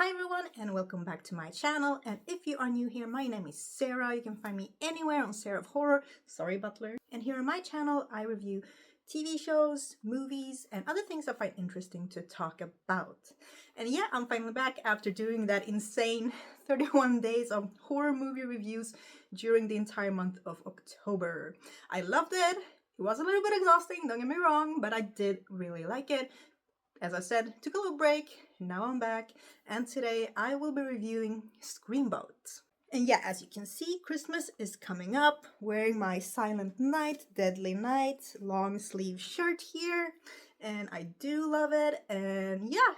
Hi everyone and welcome back to my channel, and if you are new here, my name is Sarah. You can find me anywhere on Sarah of Horror, sorry butler. And here on my channel I review TV shows, movies, and other things I find interesting to talk about. And yeah, I'm finally back after doing that insane 31 days of horror movie reviews during the entire month of October. I loved it. It was a little bit exhausting, don't get me wrong, but I did really like it. As I said, took a little break, now I'm back, and today I will be reviewing Screamboat. And yeah, as you can see, Christmas is coming up, wearing my Silent Night, Deadly Night long sleeve shirt here, and I do love it, and yeah,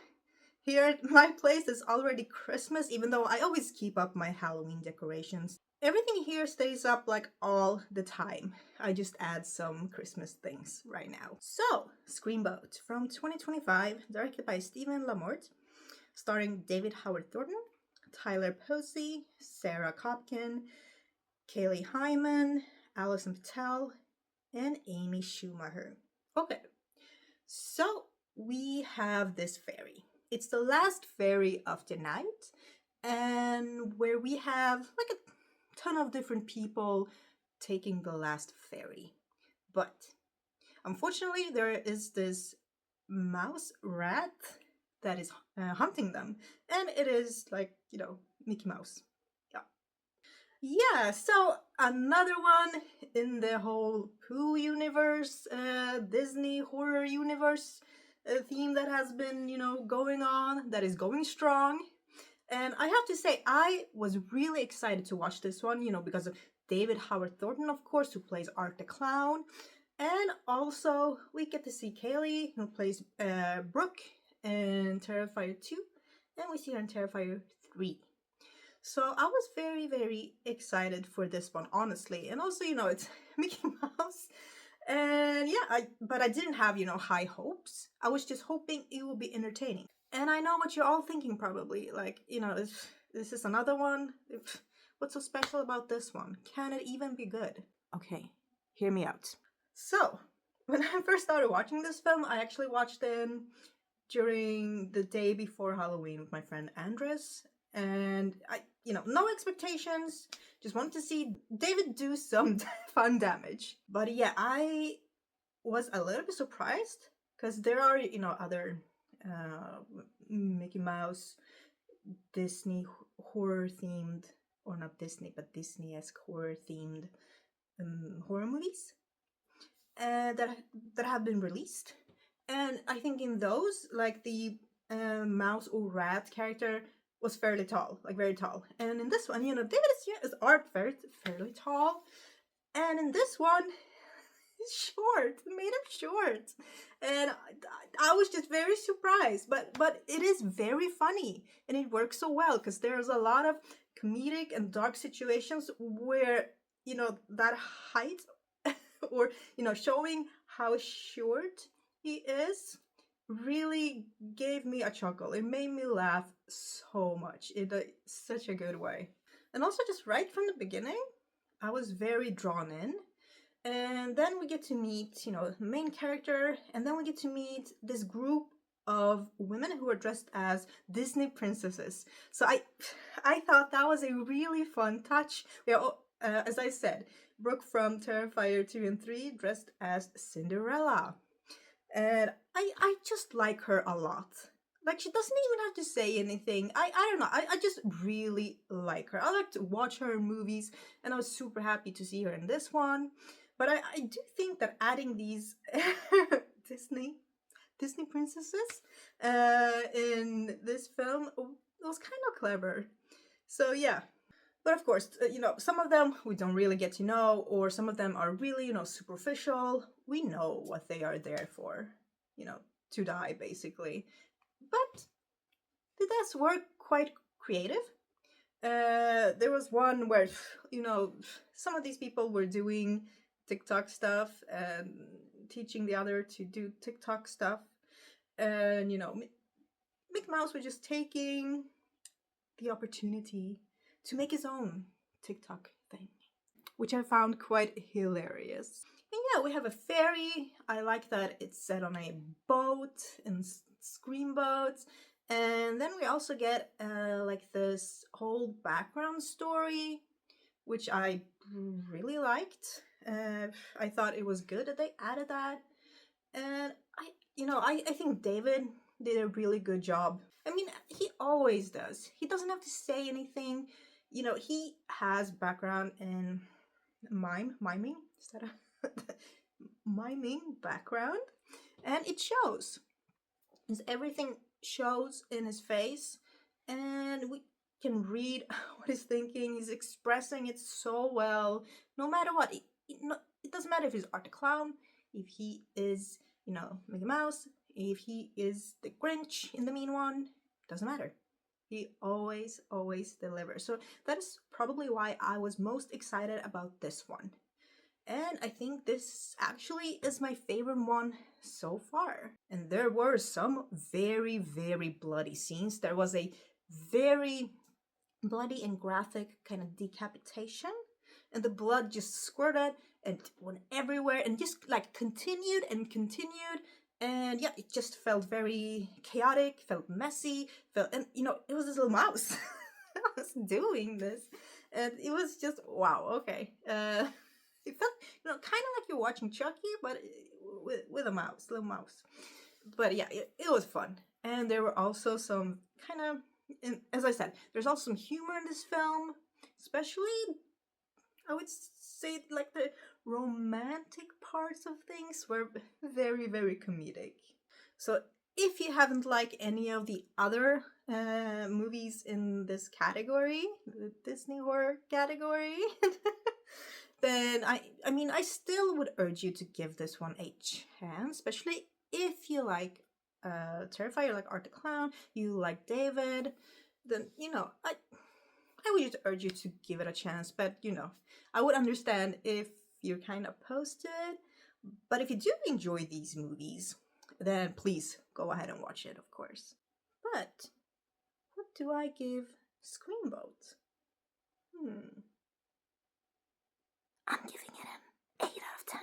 here at my place is already Christmas, even though I always keep up my Halloween decorations. Everything here stays up like all the time. I just add some Christmas things right now. So, Screamboat from 2025, directed by Stephen Lamort, starring David Howard Thornton, Tyler Posey, Sarah Copkin, Kaylee Hyman, Alison Patel, and Amy Schumacher. Okay, so we have this ferry. It's the last ferry of the night, and where we have like a ton of different people taking the last ferry. But unfortunately, there is this mouse rat that is hunting them, and it is like, Mickey Mouse. Yeah, so another one in the whole Pooh universe, Disney horror universe theme that has been, going on, that is going strong. And I have to say, I was really excited to watch this one, because of David Howard Thornton, of course, who plays Art the Clown. And also, we get to see Kaylee, who plays Brooke in Terrifier 2. And we see her in Terrifier 3. So I was very, very excited for this one, honestly. And also, it's Mickey Mouse. And yeah, but I didn't have, high hopes. I was just hoping it would be entertaining. And I know what you're all thinking probably, like, if this is another one, what's so special about this one? Can it even be good? Okay, hear me out. So, when I first started watching this film, I actually watched it during the day before Halloween with my friend Andres. And I, no expectations, just wanted to see David do some fun damage. But yeah, I was a little bit surprised because there are, other Mickey Mouse, Disney horror themed, or not Disney, but Disney-esque horror themed horror movies that have been released. And I think in those, like the mouse or rat character was fairly tall, like very tall. And in this one, David is art fairly tall. And in this one, he's short, made him short. And I was just very surprised. But it is very funny, and it works so well because there's a lot of comedic and dark situations where, that height or, showing how short he is really gave me a chuckle. It made me laugh so much in such a good way. And also just right from the beginning, I was very drawn in. And then we get to meet, the main character, and then we get to meet this group of women who are dressed as Disney princesses. So I thought that was a really fun touch. We are, as I said, Brooke from Terrifier 2 and 3 dressed as Cinderella. And I just like her a lot. Like, she doesn't even have to say anything. I don't know. I just really like her. I like to watch her in movies, and I was super happy to see her in this one. But I do think that adding these Disney princesses in this film was kind of clever. So yeah. But of course, some of them we don't really get to know, or some of them are really, superficial. We know what they are there for, to die, basically. But the deaths were quite creative. There was one where, some of these people were doing TikTok stuff and teaching the other to do TikTok stuff. And, Mickey Mouse was just taking the opportunity to make his own TikTok thing, which I found quite hilarious. And yeah, we have a ferry. I like that it's set on a boat and Screamboat. And then we also get like this whole background story, which I really liked. I thought it was good that they added that. And I think David did a really good job. I mean, he always does. He doesn't have to say anything. He has background in miming. Is that a miming background? And it shows. Everything shows in his face, and we can read what he's thinking. He's expressing it so well. No matter what, it doesn't matter if he's Art the Clown, if he is, Mickey Mouse, if he is the Grinch in the mean one. Doesn't matter. He always delivers. So that is probably why I was most excited about this one. And I think this actually is my favorite one so far. And there were some very, very bloody scenes. There was a very bloody and graphic kind of decapitation, and the blood just squirted and went everywhere and just like continued and continued. And yeah, it just felt very chaotic, felt messy, and it was this little mouse that was doing this. And it was just, wow, okay. It felt, kind of like you're watching Chucky, but with a mouse, little mouse. But yeah, it was fun. And there were also some kind of, as I said, there's also some humor in this film, especially, I would say, like the romantic parts of things were very, very comedic. So if you haven't liked any of the other movies in this category, the Disney horror category, then I still would urge you to give this one a chance, especially if you like Terrifier, you like Art the Clown, you like David, then I would just urge you to give it a chance. But I would understand if you're kind of opposed to it. But if you do enjoy these movies, then please go ahead and watch it, of course. But what do I give Screamboat? I'm giving it an 8 out of 10.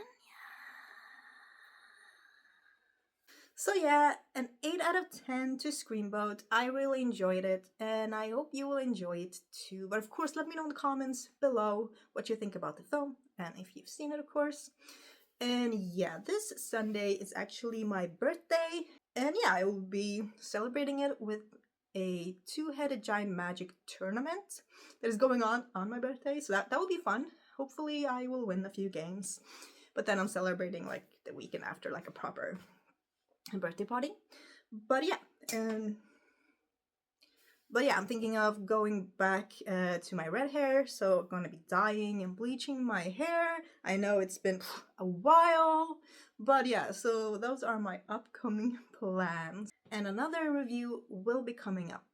So yeah, an 8 out of 10 to Screamboat. I really enjoyed it, and I hope you will enjoy it too. But of course, let me know in the comments below what you think about the film, and if you've seen it, of course. And yeah, this Sunday is actually my birthday, and yeah, I will be celebrating it with a two-headed giant magic tournament that is going on my birthday, so that will be fun. Hopefully I will win a few games, but then I'm celebrating like the weekend after, like a proper birthday party. But yeah, I'm thinking of going back to my red hair, so I'm gonna be dyeing and bleaching my hair. I know it's been a while, but yeah, so those are my upcoming plans. And another review will be coming up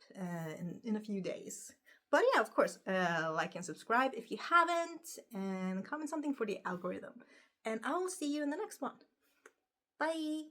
in a few days. But yeah, of course, like and subscribe if you haven't, and comment something for the algorithm. And I will see you in the next one. Bye!